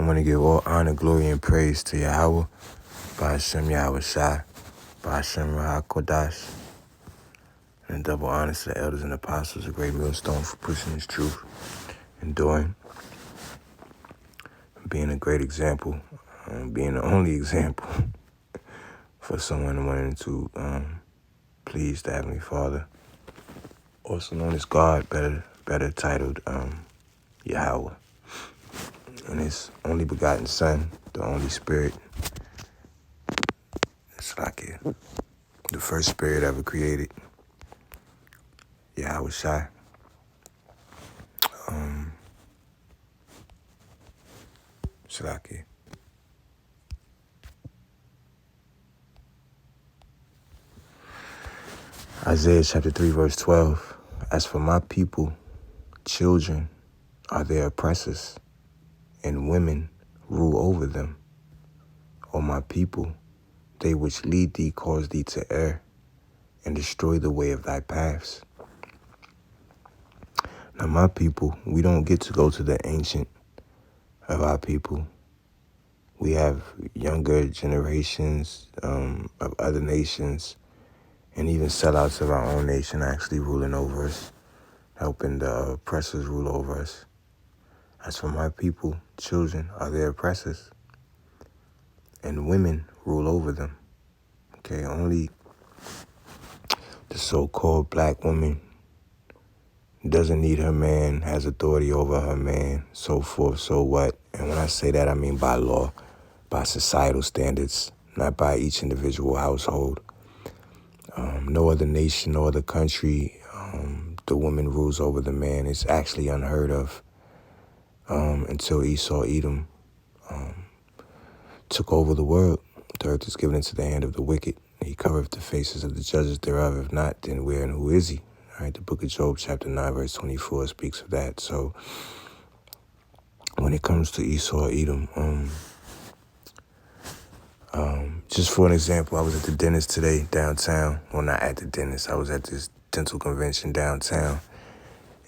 want to give all honor, glory, and praise to Yahweh, Ba'ashem Yahweh Shai, Ba'ashem Kodash, and double honor to the elders and apostles, a great millstone for pushing his truth, enduring, being a great example, being the only example for someone wanting to please the Heavenly Father, also known as God, better titled Yahweh, and his only begotten Son, the only Spirit, Sirach, the first Spirit ever created, Yahweh Shai. Sirach. Isaiah chapter 3, verse 12. As for my people, children are their oppressors, and women rule over them. O my people, they which lead thee cause thee to err, and destroy the way of thy paths. Now my people, we don't get to go to the ancient of our people. We have younger generations of other nations, and even sellouts of our own nation actually ruling over us, helping the oppressors rule over us. As for my people, children are their oppressors, and women rule over them. Okay, only the so-called black woman doesn't need her man, has authority over her man, so forth, so what. And when I say that, I mean by law, by societal standards, not by each individual household. No other nation, no other country, the woman rules over the man. It's actually unheard of until Esau, Edom, took over the world. The earth is given into the hand of the wicked. He covereth the faces of the judges thereof. If not, then where and who is he? All right, the book of Job, chapter 9, verse 24 speaks of that. So when it comes to Esau, Edom, just for an example, I was at the dentist today downtown. Well, not at the dentist. I was at this dental convention downtown.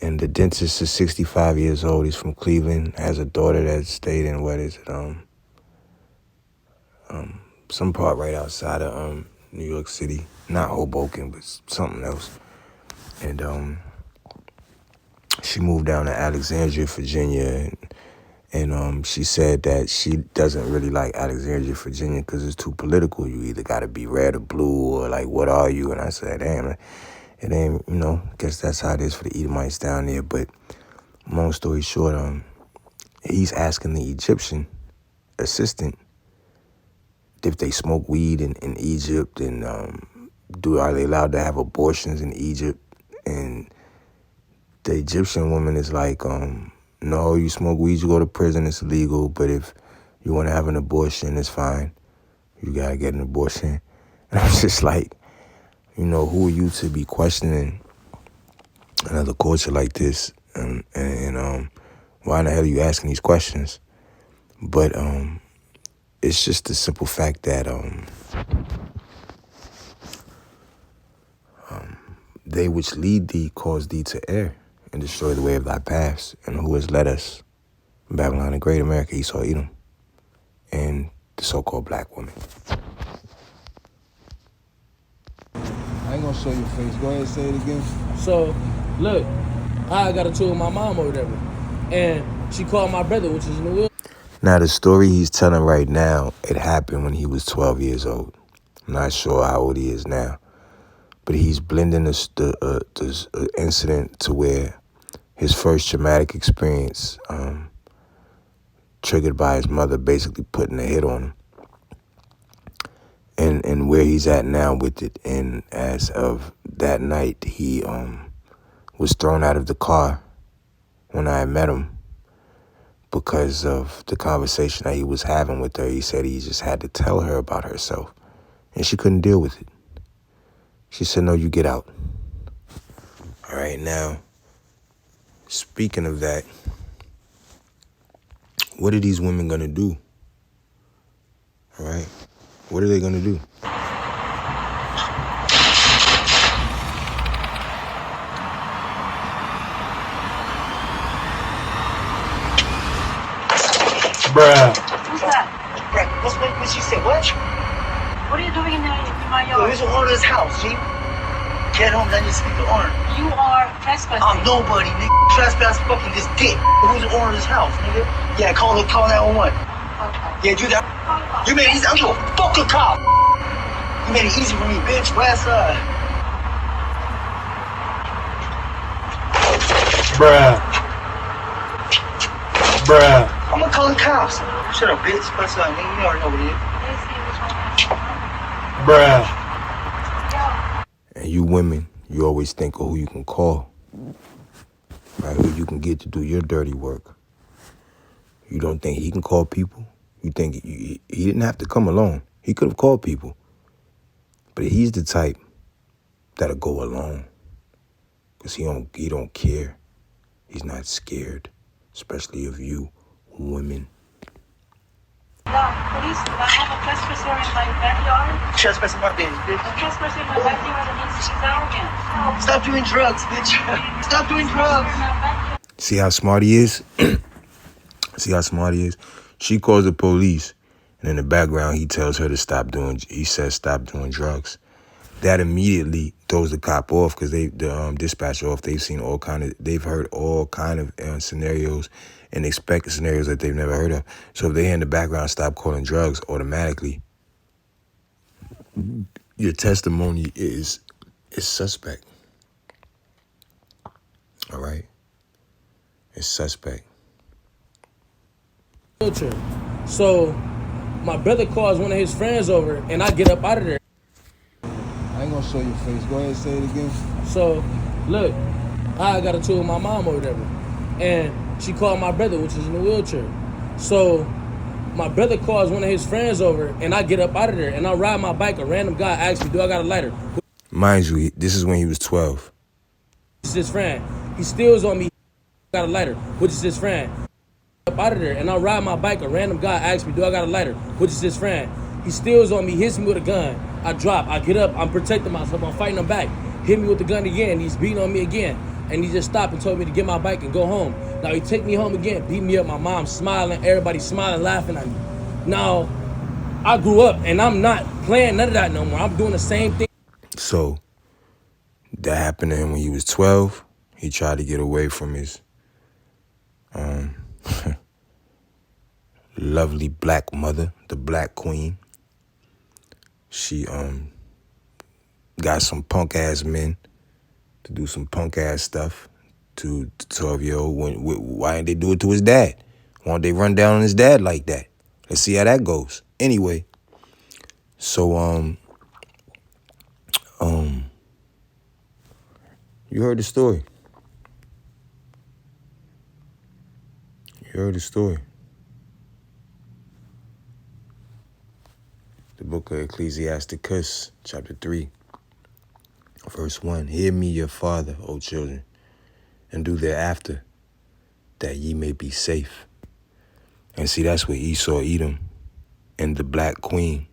And the dentist is 65 years old. He's from Cleveland, has a daughter that stayed in, some part right outside of New York City. Not Hoboken, but something else. And she moved down to Alexandria, Virginia, and she said that she doesn't really like Alexandria, Virginia, because it's too political. You either got to be red or blue, or like, what are you? And I said, damn, it ain't, guess that's how it is for the Edomites down there. But long story short, he's asking the Egyptian assistant if they smoke weed in Egypt, and are they allowed to have abortions in Egypt? And the Egyptian woman is like, no, you smoke weed, you go to prison, it's illegal. But if you want to have an abortion, it's fine. You got to get an abortion. And I was just like, who are you to be questioning another culture like this? And why in the hell are you asking these questions? But it's just the simple fact that they which lead thee cause thee to err, and destroy the way of thy paths. And who has led us? Babylon the Great, America, Esau, Edom, and the so-called black woman. I ain't gonna show your face. Go ahead and say it again. So, look, I got a tour with my mom or whatever, and she called my brother, which is in the wheel. Now, the story he's telling right now, it happened when he was 12 years old. I'm not sure how old he is now. But he's blending this incident to where his first traumatic experience, triggered by his mother basically putting a hit on him, and where he's at now with it. And as of that night, he was thrown out of the car when I met him because of the conversation that he was having with her. He said he just had to tell her about herself, and she couldn't deal with it. She said, no, you get out. All right, now, speaking of that, what are these women going to do? All right, what are they going to do? Who's that? Right. What she said? What? What are you doing in my Yo, yard? here's the owner of this house, G. Get home, then you speak to the owner. You are trespassing. I'm nobody, nigga. Trespass fucking this dick. Who's the owner of this house, nigga? Yeah, call 911. Okay. Yeah, do that. You made it easy. I don't give a fuck a cop. You made it easy for me, bitch. West side. I'm gonna call the cops. Shut up, bitch. West side, nigga. You already know what it is. Let's see which one. And you women, you always think of who you can call, right? Who you can get to do your dirty work. You don't think he can call people? You think he didn't have to come alone. He could have called people. But he's the type that'll go alone. Because he don't care. He's not scared. Especially of you, women. Police, I have a trespasser in my backyard. Trespassing my business, bitch. A trespasser in my backyard and he's arrogant. Stop doing drugs, bitch. Stop doing drugs. See how smart he is? See how smart he is? She calls the police, and in the background, he says stop doing drugs. That immediately throws the cop off because the dispatcher off. They've heard all kind of scenarios and expect scenarios that they've never heard of. So if they hear in the background, stop calling drugs, automatically, your testimony is suspect. All right? It's suspect. Wheelchair. So my brother calls one of his friends over, and I get up out of there. I ain't gonna show your face. Go ahead and say it again. So, look, I got a tour with my mom or whatever, and she called my brother, which is in a wheelchair. So, my brother calls one of his friends over, and I get up out of there, and I ride my bike. A random guy asks me, do I got a lighter? Mind you, this is when he was 12. This is his friend. He steals on me, got a lighter, which is his friend. Up out of there, and I ride my bike. A random guy asks me, do I got a lighter? Which is his friend. He steals on me, hits me with a gun. I drop, I get up, I'm protecting myself, I'm fighting him back. Hit me with the gun again, he's beating on me again. And he just stopped and told me to get my bike and go home. Now he take me home again, beat me up, my mom smiling, everybody smiling, laughing at me. Now, I grew up and I'm not playing none of that no more. I'm doing the same thing. So, that happened to him when he was 12. He tried to get away from his lovely black mother, the Black Queen. She got some punk ass men to do some punk ass stuff to the 12-year-old. Why didn't they do it to his dad? Why don't they run down on his dad like that? Let's see how that goes. Anyway, so you heard the story. You heard the story. The book of Ecclesiasticus, chapter 3, verse 1. Hear me, your father, O children, and do thereafter, that ye may be safe. And see, that's where Esau, Edom, and the Black Queen.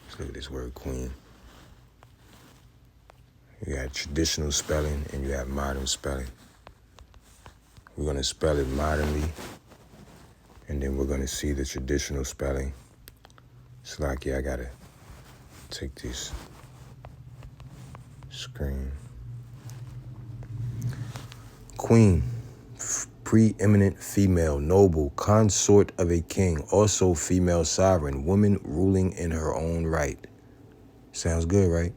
Let's look at this word, queen. You got traditional spelling and you have modern spelling. We're going to spell it modernly, and then we're going to see the traditional spelling. It's like, I got to take this screen. Queen, preeminent female, noble, consort of a king, also female sovereign, woman ruling in her own right. Sounds good, right?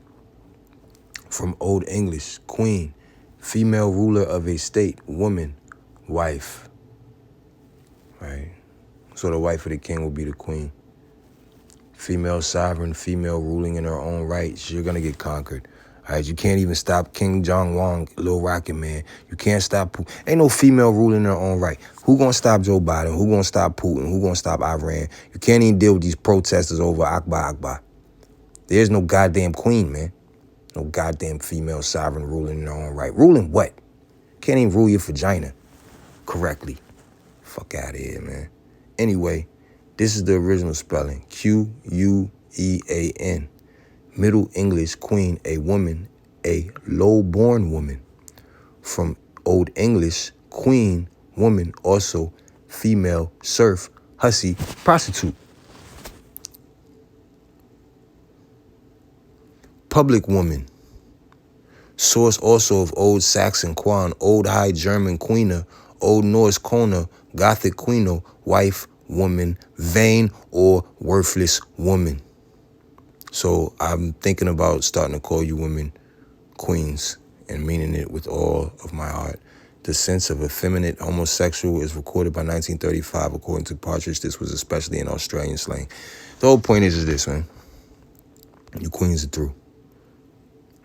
From Old English, queen, female ruler of a state, woman, wife. Right? So the wife of the king will be the queen. Female sovereign, female ruling in her own rights. You're going to get conquered. All right, you can't even stop King Jong-un, Lil Rocket Man. You can't stop Ain't no female ruling in her own right. Who going to stop Joe Biden? Who going to stop Putin? Who going to stop Iran? You can't even deal with these protesters over Akbar. There's no goddamn queen, man. No goddamn female sovereign ruling in her own right. Ruling what? Can't even rule your vagina correctly. Fuck out of here, man. Anyway, this is the original spelling. Quean. Middle English, queen, a woman, a low-born woman. From Old English, queen, woman, also female serf, hussy, prostitute. Public woman. Source also of Old Saxon quan, Old High German queena, Old Norse kona, Gothic queeno, wife, woman, vain or worthless woman. So I'm thinking about starting to call you women queens and meaning it with all of my heart. The sense of effeminate homosexual is recorded by 1935. According to Partridge, this was especially in Australian slang. The whole point is this, man. You queens are through.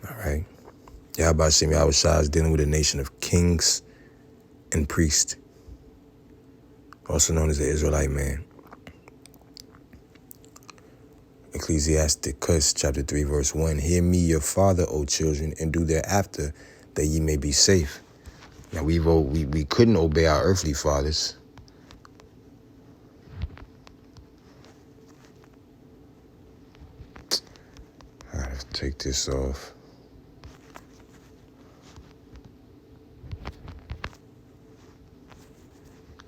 All right? Yahweh Shem Yahweh Shah is dealing with a nation of kings and priests, also known as the Israelite man. Ecclesiasticus chapter 3 verse 1. Hear me, your father, O children, and do thereafter, that ye may be safe. Now we couldn't obey our earthly fathers. I have to take this off.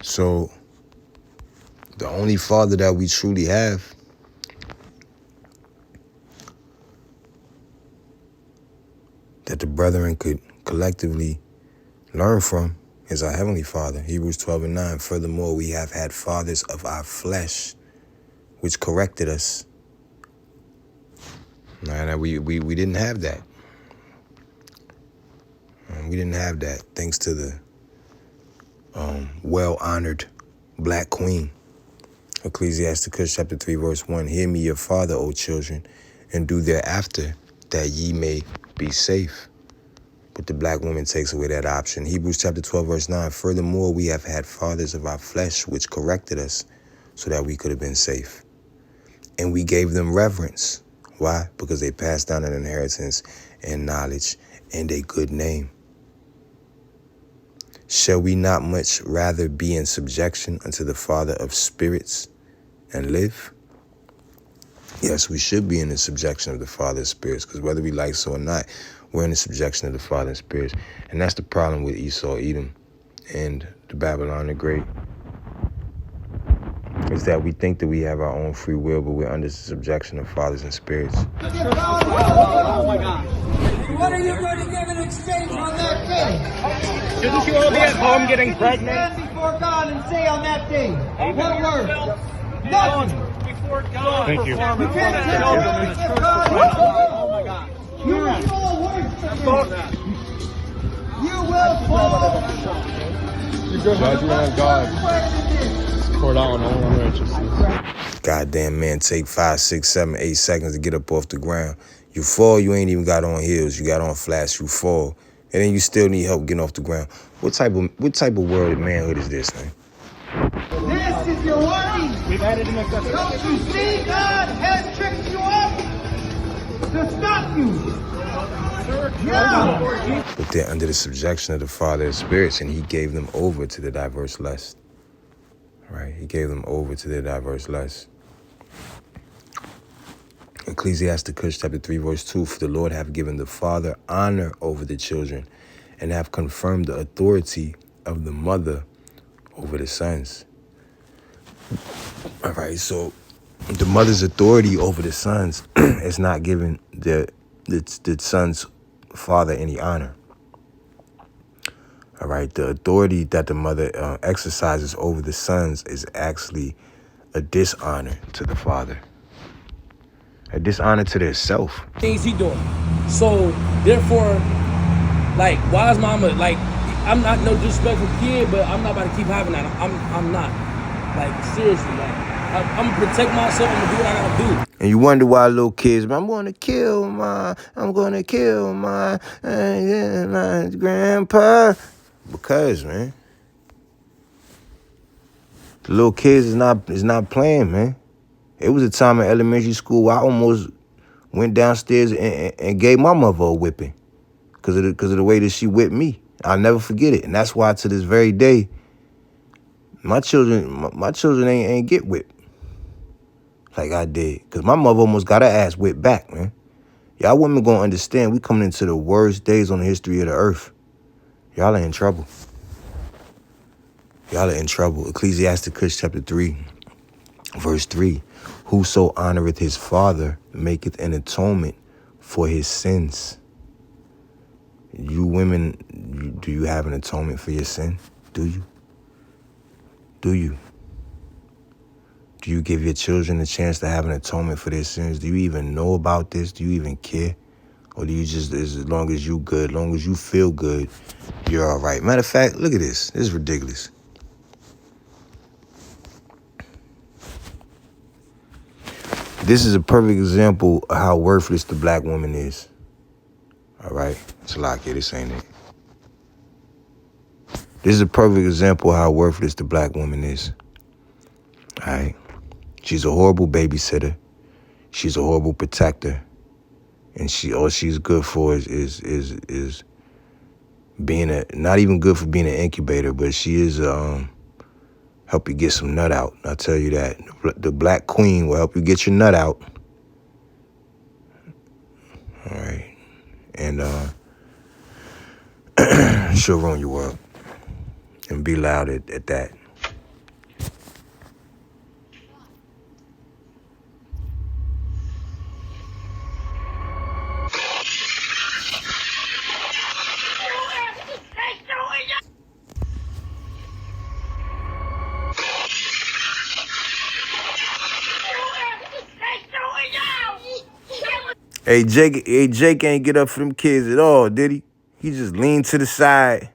So, the only father that we truly have that the brethren could collectively learn from is our Heavenly Father. Hebrews 12:9. Furthermore, we have had fathers of our flesh, which corrected us. Now, we didn't have that. We didn't have that thanks to the well-honored black queen. Ecclesiasticus chapter 3 verse 1. Hear me, your father, O children, and do thereafter, that ye may be safe. But the black woman takes away that option. Hebrews chapter 12 verse 9. Furthermore, we have had fathers of our flesh which corrected us so that we could have been safe. And we gave them reverence. Why? Because they passed down an inheritance and knowledge and a good name. Shall we not much rather be in subjection unto the Father of spirits and live? Yes, we should be in the subjection of the Father of spirits, because whether we like so or not, we're in the subjection of the Father of spirits. And that's the problem with Esau, Edom, and the Babylon the Great, is that we think that we have our own free will, but we're under the subjection of fathers and spirits. Oh my God. What are you going to give in exchange on that day? Shouldn't you all be at home getting pregnant? Stand before God and say on that day, what word? Nothing. Before God. Thank you. You can't say before God. Oh my God. You will fall worse. You will fall. Judgment of God. Poured out on all unrighteousness. Goddamn man, take 5, 6, 7, 8 seconds to get up off the ground. You fall, you ain't even got on heels. You got on flats, you fall. And then you still need help getting off the ground. What type of world of manhood is this, man? This is your warning. We've added an exception. Don't you see God has tricked you up to stop you? Yeah. But they're under the subjection of the Father of spirits, and he gave them over to the diverse lust. Right? He gave them over to their diverse lusts. Ecclesiasticus chapter 3 verse 2. For the Lord hath given the father honor over the children, and have confirmed the authority of the mother over the sons. All right, so the mother's authority over the sons is not giving the son's father any honor. All right, the authority that the mother exercises over the sons is actually a dishonor to the father, a dishonor to their self. Things he doing. So therefore, like, why is mama like? I'm not no disrespectful kid, but I'm not about to keep having that. I'm not. Like, seriously, like, I'm gonna protect myself. I'm gonna do what I gotta do. And you wonder why little kids, I'm gonna kill my grandpa. Because, man, the little kids is not playing, man. It was a time in elementary school where I almost went downstairs and gave my mother a whipping because of the way that she whipped me. I'll never forget it, and that's why to this very day, my children ain't get whipped like I did, because my mother almost got her ass whipped back, man. Y'all women gonna understand we coming into the worst days on the history of the earth. Y'all are in trouble. Y'all are in trouble. Ecclesiasticus chapter 3 Verse 3, whoso honoreth his father maketh an atonement for his sins. You women, do you have an atonement for your sin? Do you? Do you? Do you give your children a chance to have an atonement for their sins? Do you even know about this? Do you even care? Or do you just, as long as you good, as long as you feel good, you're all right? Matter of fact, look at this. This is ridiculous. This is a perfect example of how worthless the black woman is. All right? Sirach, this ain't it. This is a perfect example of how worthless the black woman is. All right? She's a horrible babysitter. She's a horrible protector. And all she's good for is being not even good for being an incubator, but she is help you get some nut out. I'll tell you that. The black queen will help you get your nut out. All right. And she'll ruin your world. And be loud at that. Hey, Jake ain't get up for them kids at all, did he? He just leaned to the side.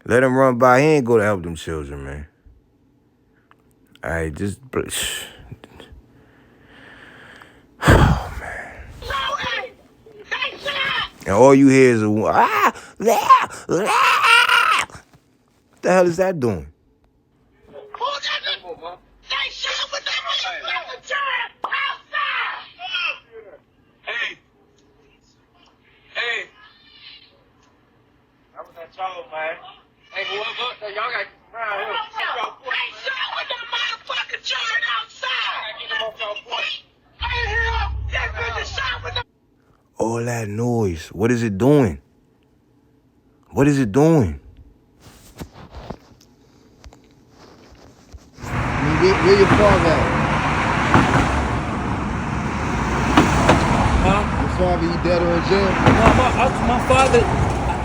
Let him run by. He ain't go to help them children, man. All right, just... Oh, man. And all you hear is what the hell is that doing? Hey, whoever, y'all got around here. With that motherfucking charge outside. All that noise. What is it doing? What is it doing? Where your father at? Huh? Your father, he dead or in jail? No, my father,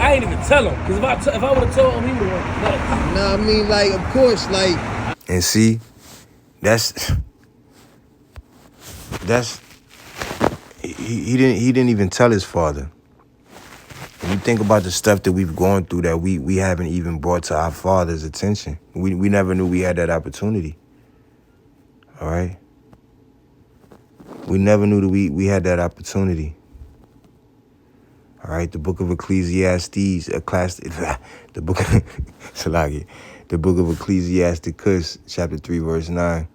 I ain't even tell him. Because if I would have told him, he would have went nuts. No, I mean, like, of course, like... And see, that's he didn't even tell his father. When you think about the stuff that we've gone through that we haven't even brought to our father's attention. We never knew we had that opportunity. All right? We never knew that we had that opportunity. All right, the book of Ecclesiastes, the book of Ecclesiasticus, chapter 3, verse 9.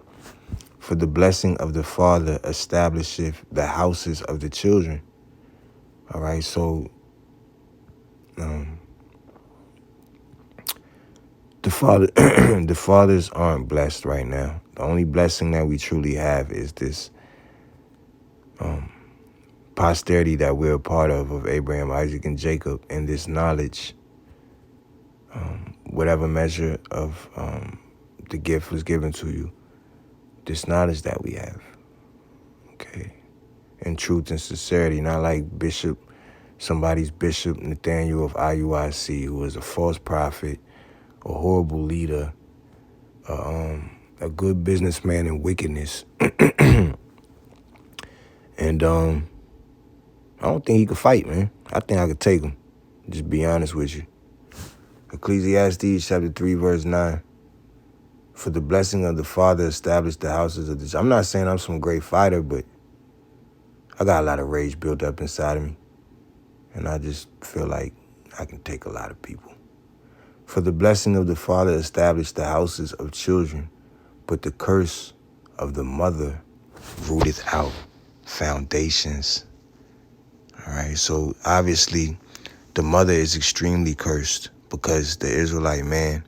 For the blessing of the father establisheth the houses of the children. All right, so the fathers aren't blessed right now. The only blessing that we truly have is this posterity that we're a part of Abraham, Isaac, and Jacob, and this knowledge, whatever measure of the gift was given to you, this knowledge that we have, okay, in truth and sincerity, not like somebody's Bishop Nathaniel of IUIC, who was a false prophet, a horrible leader, a good businessman in wickedness, and I don't think he could fight, man. I think I could take him. Just be honest with you. Ecclesiastes chapter 3, verse 9. For the blessing of the father established the houses of the... I'm not saying I'm some great fighter, but I got a lot of rage built up inside of me. And I just feel like I can take a lot of people. For the blessing of the father established the houses of children, but the curse of the mother rooteth out foundations. All right, so obviously the mother is extremely cursed because the Israelite man,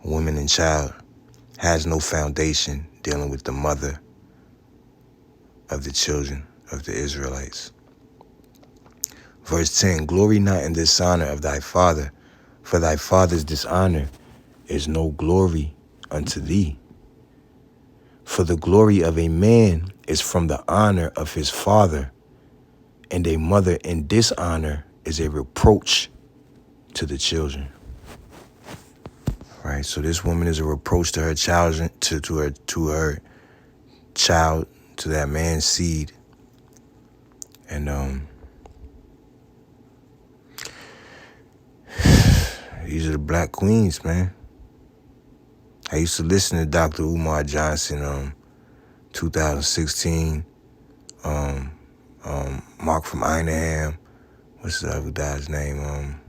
woman, and child has no foundation dealing with the mother of the children of the Israelites. Verse 10, glory not in the dishonor of thy father, for thy father's dishonor is no glory unto thee. For the glory of a man is from the honor of his father, and a mother in dishonor is a reproach to the children. Right? So this woman is a reproach to her child, to her child, to that man's seed. And these are the black queens, man. I used to listen to Dr. Umar Johnson, 2016, Mark from Einaham. What's the other guy's name?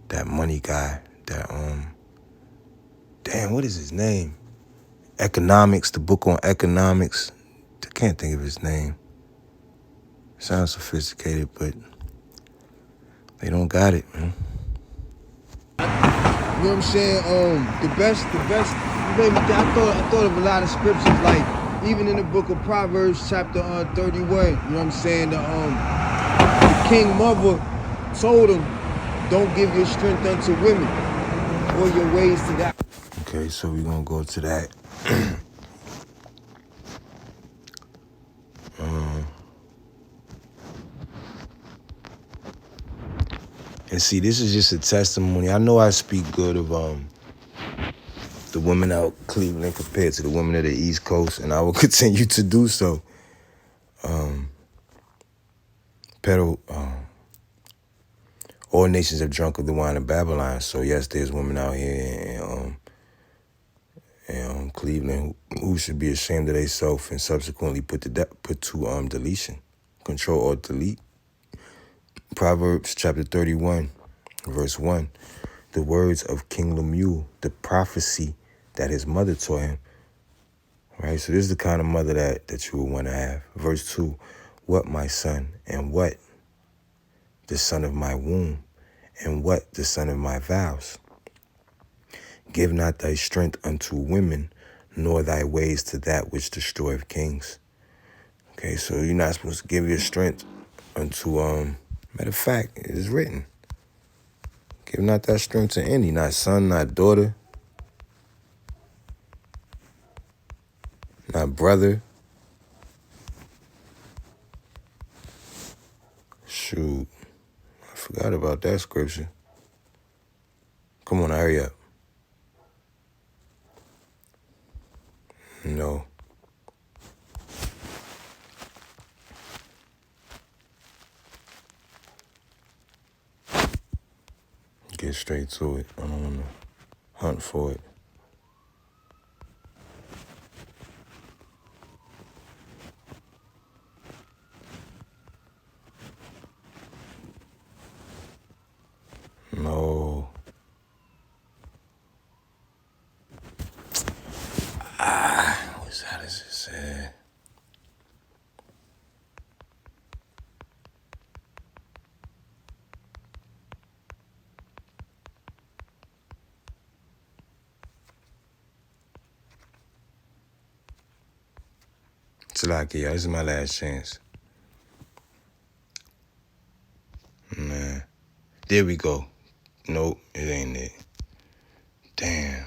That money guy. That damn, what is his name? Economics, the book on economics. I can't think of his name. Sounds sophisticated, but they don't got it, man. You know what I'm saying? The best, maybe I thought of a lot of scriptures, like even in the book of Proverbs, chapter 31. You know what I'm saying? The king mother told him, "Don't give your strength unto women, or your ways to that." Okay, so we're gonna go to that. And see, this is just a testimony. I know I speak good of the women out Cleveland compared to the women of the East Coast, and I will continue to do so. All nations have drunk of the wine of Babylon. So yes, there's women out here in Cleveland who should be ashamed of themselves and subsequently put to deletion, control or delete. Proverbs chapter 31, verse 1. The words of King Lemuel, the prophecy that his mother taught him. Right, so this is the kind of mother that you would want to have. Verse 2. What, my son, and what? The son of my womb, and what? The son of my vows. Give not thy strength unto women, nor thy ways to that which destroyeth kings. Okay, so you're not supposed to give your strength unto, matter of fact, it is written. Give not thy strength to any, not son, not daughter, not brother. Shoot, I forgot about that scripture. Come on, hurry up. No. Get straight to it. I don't want to hunt for it. No. How does it say? Sirach, this is my last chance. Man. There we go. Nope, it ain't it. Damn.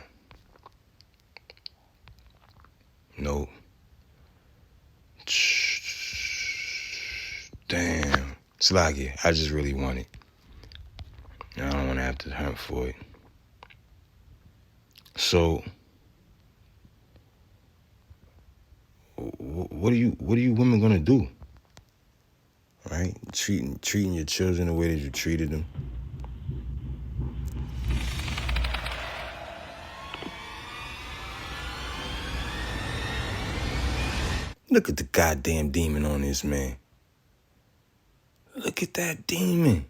Nope. Damn. Slaggy, I just really want it. I don't want to have to hunt for it. So, what are you women gonna do? Right? Treating your children the way that you treated them. Look at the goddamn demon on this man. Look at that demon.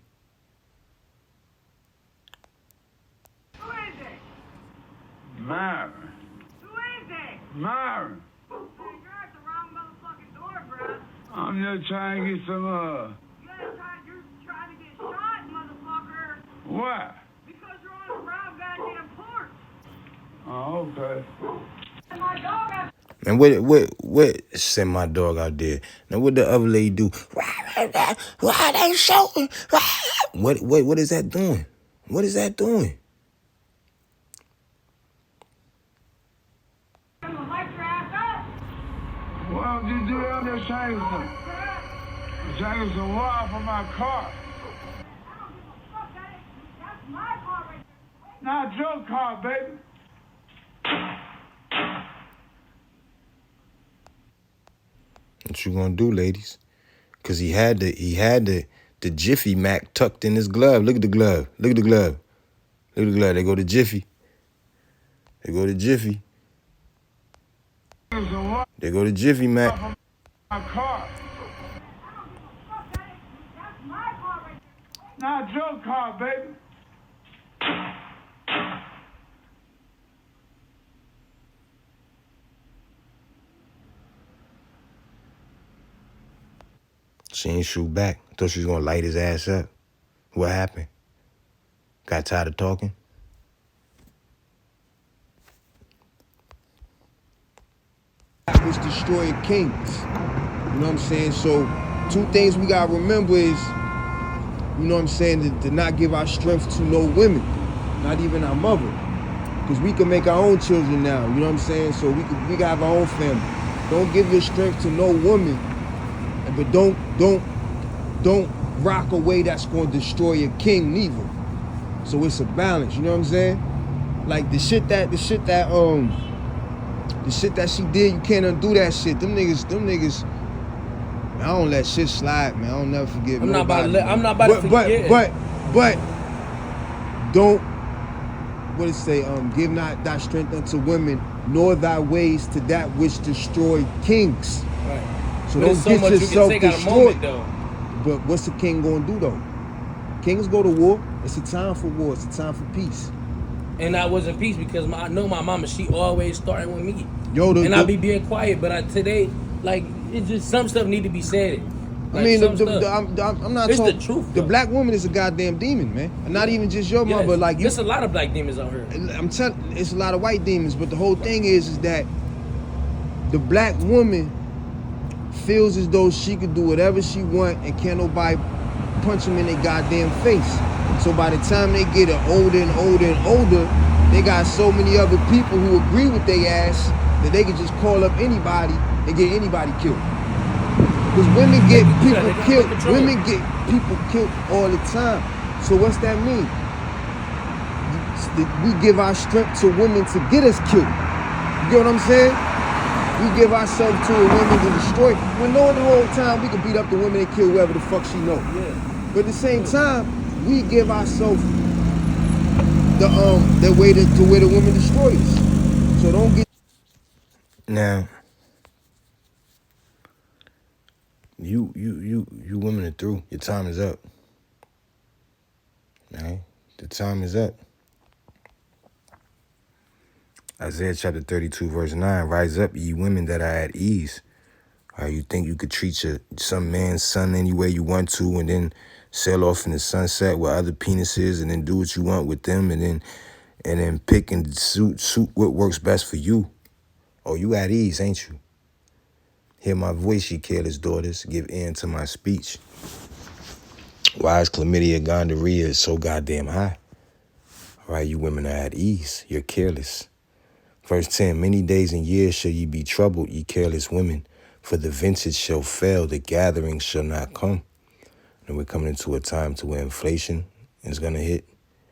Who is it? Myron. Who is it? Myron. Hey, you're at the wrong motherfucking door, bro. I'm just trying to get some, You're trying to get shot, motherfucker. Why? Because you're on the wrong goddamn porch. Oh, okay. And my dog got... And what send my dog out there? Now what the other lady do? Why they shooting? What is that doing? What is that doing? I'm gonna light your ass Why don't you do that? I'm just trying to get some water for my car. That's my car right there. Not your car, baby. What you gonna do, ladies? Cause he had the Jiffy Mac tucked in his glove. Look at the glove. Look at the glove. Look at the glove. They go to Jiffy. They go to Jiffy. They go to Jiffy Mac. My car. That's my car right there. Not your car, baby. She ain't shoot back. Thought she was gonna light his ass up. What happened? Got tired of talking? Which destroying kings. You know what I'm saying? So 2 things we gotta remember is, you know what I'm saying, to not give our strength to no women, not even our mother. Because we can make our own children now, you know what I'm saying? So we can have our own family. Don't give your strength to no woman, but don't rock a way that's gonna destroy a king neither. So it's a balance, you know what I'm saying? Like the shit that she did, you can't undo that shit. Them niggas, I don't let shit slide, man. I don't never forget. I'm not about to forget. But don't, what it say? Give not thy strength unto women, nor thy ways to that which destroy kings. Right. So But don't so get much yourself you can say destroyed. got a moment, But what's the king gonna do though? Kings go to war. It's a time for war. It's a time for peace. And I wasn't peace because I know my mama, she always starting with me. Yo, I be being quiet, but today, like, it's just some stuff need to be said. Like, I mean, I'm not it's talking. the truth. The though. black woman is a goddamn demon, man. And not even just your mother, Yes. but like you. There's a lot of black demons out here. I'm telling, it's a lot of white demons, but the whole thing is that the black woman feels as though she could do whatever she want and can't nobody punch them in their goddamn face. So by the time they get older and older and older, they got so many other people who agree with their ass that they can just call up anybody and get anybody killed. Because women get people killed. Women get people killed all the time. So what's that mean? We give our strength to women to get us killed. You get what I'm saying? We give ourselves to a woman to destroy. When knowing the whole time we can beat up the women and kill whoever the fuck she know. Yeah. But at the same time, we give ourselves the way to where the woman destroys us. So don't get. Now, you women are through. Your time is up. All right? The time is up. Isaiah chapter 32, verse 9. Rise up, ye women that are at ease. You think you could treat some man's son any way you want to and then sail off in the sunset with other penises and then do what you want with them and then pick and suit what works best for you. Oh, you at ease, ain't you? Hear my voice, ye careless daughters. Give ear to my speech. Why is chlamydia, gonorrhea so goddamn high? All right, you women are at ease. You're careless. Verse 10, many days and years shall ye be troubled, ye careless women, for the vintage shall fail, the gathering shall not come. And we're coming into a time to where inflation is going to hit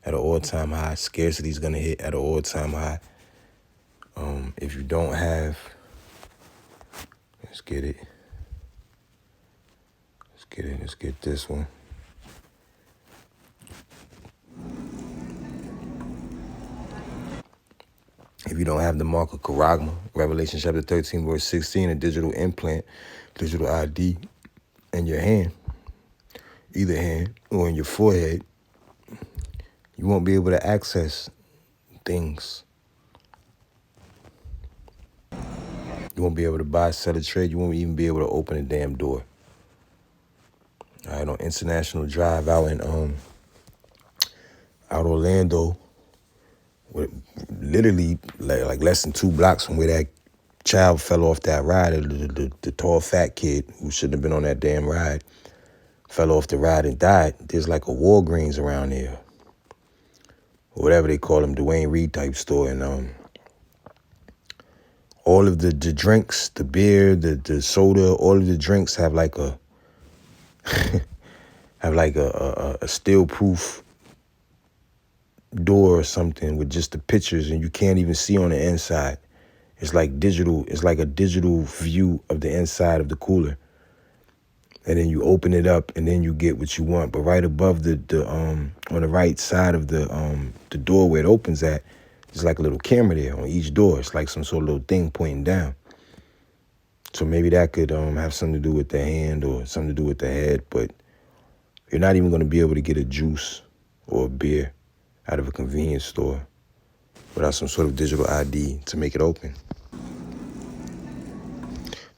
at an all-time high. Scarcity is going to hit at an all-time high. If you don't have, let's get this one. If you don't have the mark of charagma, Revelation chapter 13, verse 16, a digital implant, digital ID in your hand, either hand or in your forehead, you won't be able to access things. You won't be able to buy, sell, or trade. You won't even be able to open a damn door. All right, on International Drive out in out Orlando, literally like less than 2 blocks from where that child fell off that ride, the tall fat kid who shouldn't have been on that damn ride, fell off the ride and died. There's like a Walgreens around there, or whatever they call them, Dwayne Reed type store, and all of the drinks, the beer, the soda, all of the drinks have like a a steel-proof door or something with just the pictures, and you can't even see on the inside. It's like digital. It's like a digital view of the inside of the cooler. And then you open it up, and then you get what you want. But right above the on the right side of the door where it opens at, there's like a little camera there on each door. It's like some sort of little thing pointing down. So maybe that could have something to do with the hand or something to do with the head. But you're not even going to be able to get a juice or a beer out of a convenience store without some sort of digital ID to make it open.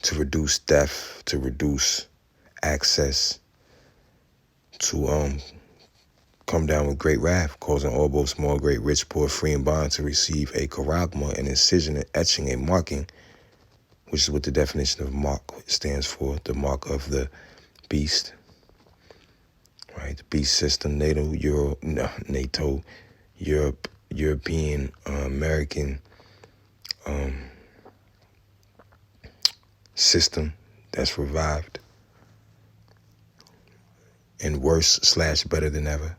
To reduce theft, to reduce access, to come down with great wrath, causing all both small, great, rich, poor, free, and bond to receive a charagma, an incision, an etching, a marking, which is what the definition of mark stands for, the mark of the beast. Right, the beast system, NATO, European, American system that's revived and worse / better than ever.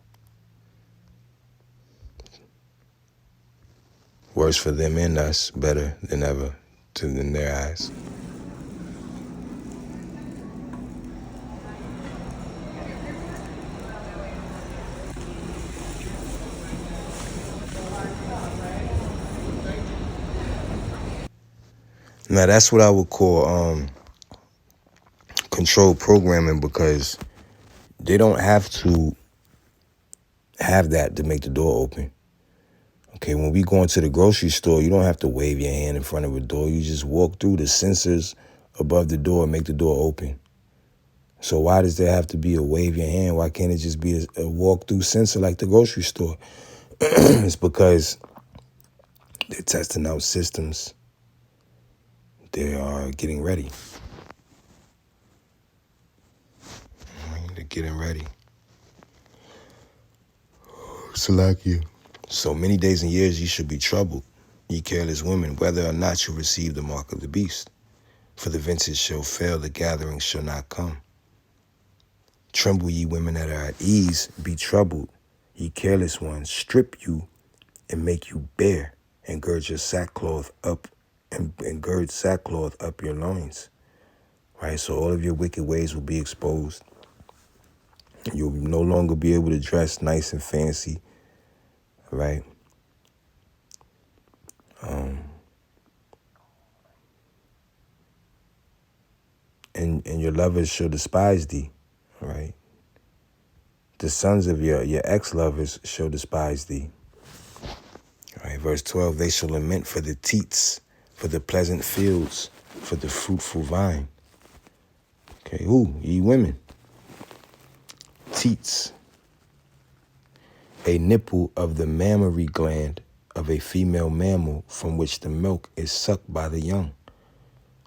Worse for them and us, better than ever in their eyes. Now that's what I would call controlled programming, because they don't have to have that to make the door open. Okay, when we go into the grocery store, you don't have to wave your hand in front of a door. You just walk through the sensors above the door and make the door open. So why does there have to be a wave your hand? Why can't it just be a walk-through sensor like the grocery store? It's because they're testing out systems. They are getting ready. They're getting ready. Salakia. So many days and years you should be troubled, ye careless women, whether or not you receive the mark of the beast. For the vintage shall fail, the gathering shall not come. Tremble, ye women that are at ease, be troubled, ye careless ones, strip you and make you bare, and gird your sackcloth up, and gird sackcloth up your loins. Right, so all of your wicked ways will be exposed. You'll no longer be able to dress nice and fancy, right? And your lovers shall despise thee, right? The sons of your ex-lovers shall despise thee. All right, verse 12, they shall lament for the teats, for the pleasant fields, for the fruitful vine. Okay, who? Ye women. Teats. A nipple of the mammary gland of a female mammal from which the milk is sucked by the young.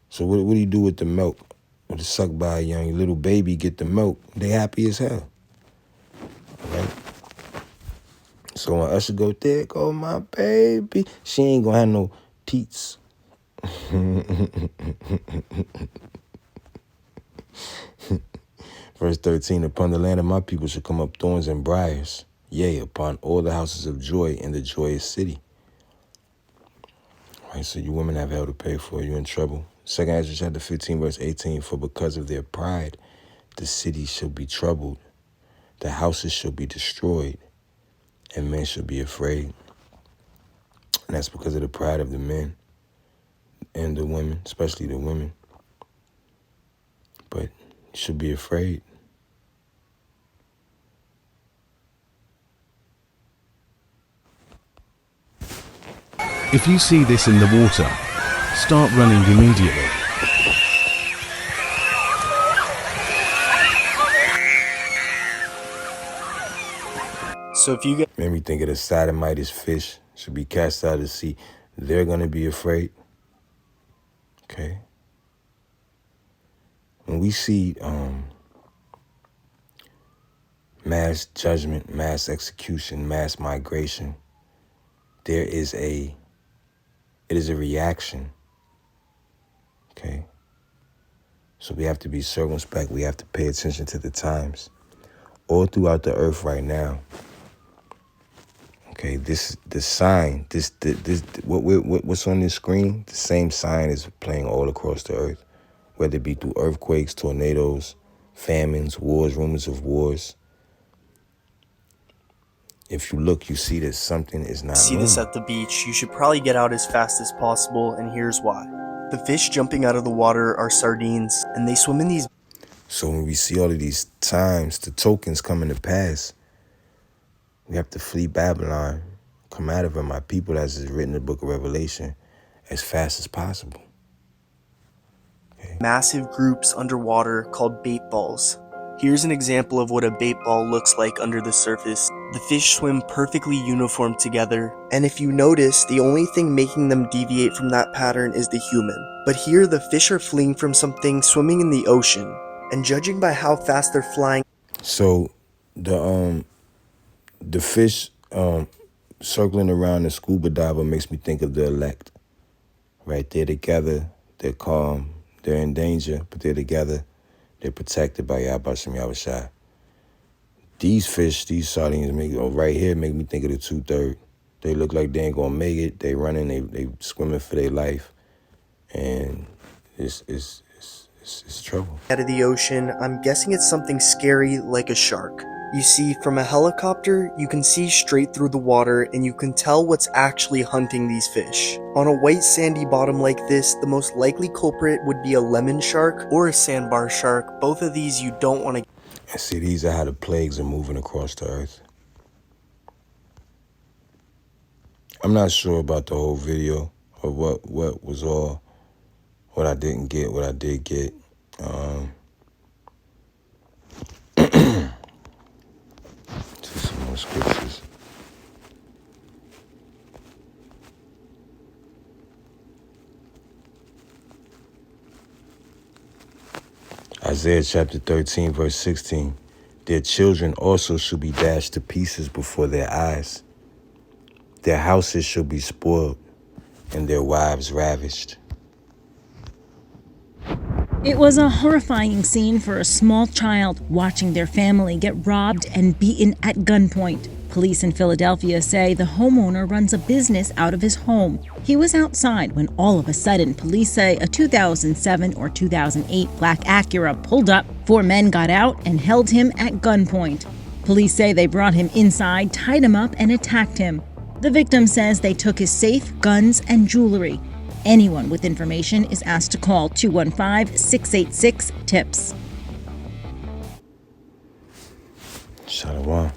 So what do you do with the milk? When it's sucked by a young little baby, get the milk, they happy as hell. All right? So when Usher go, there go my baby, she ain't gonna have no teats. Verse 13, upon the land of my people shall come up thorns and briars, yea, upon all the houses of joy in the joyous city. All right, so you women have hell to pay for. You're in trouble. 2 Ezra chapter 15, verse 18, for because of their pride, the city shall be troubled, the houses shall be destroyed, and men shall be afraid. And that's because of the pride of the men and the women, especially the women. But you should be afraid. If you see this in the water, start running immediately. So if you get... Made me think of the sodomite fish should be cast out of the sea. They're going to be afraid. Okay. When we see mass judgment, mass execution, mass migration, it is a reaction Okay? So we have to be circumspect. We have to pay attention to the times. All throughout the earth right now. Okay, the sign, what's on this screen, the same sign is playing all across the earth, whether it be through earthquakes, tornadoes, famines, wars, rumors of wars. If you look, you see that something is not See this at the beach, you should probably get out as fast as possible, and here's why. The fish jumping out of the water are sardines, and they swim in these. So when we see all of these times, the tokens coming to pass, we have to flee Babylon, come out of it, my people, as is written in the book of Revelation, as fast as possible. Okay. Massive groups underwater called bait balls. Here's an example of what a bait ball looks like under the surface. The fish swim perfectly uniform together, and if you notice, the only thing making them deviate from that pattern is the human. But here the fish are fleeing from something swimming in the ocean, and judging by how fast they're flying. So the fish circling around the scuba diver makes me think of the elect. Right? They're together, they're calm, they're in danger, but they're together. They're protected by Yahbashim Yahushai. These fish, these sardines, right here, make me think of the 2/3. They look like they ain't gonna make it. They running, they swimming for their life, and it's trouble. Out of the ocean, I'm guessing it's something scary like a shark. You see, from a helicopter, you can see straight through the water and you can tell what's actually hunting these fish. On a white sandy bottom like this, the most likely culprit would be a lemon shark or a sandbar shark. Both of these you don't want to. And see, these are how the plagues are moving across the earth. I'm not sure about the whole video or what was all, what I didn't get, what I did get. Some more scriptures. Isaiah chapter 13, verse 16. Their children also shall be dashed to pieces before their eyes. Their houses shall be spoiled, and their wives ravished. It was a horrifying scene for a small child watching their family get robbed and beaten at gunpoint. Police in Philadelphia say the homeowner runs a business out of his home. He was outside when all of a sudden police say a 2007 or 2008 black Acura pulled up. 4 men got out and held him at gunpoint. Police say they brought him inside, tied him up, and attacked him. The victim says they took his safe, guns, and jewelry. Anyone with information is asked to call 215-686-TIPS. Shalom.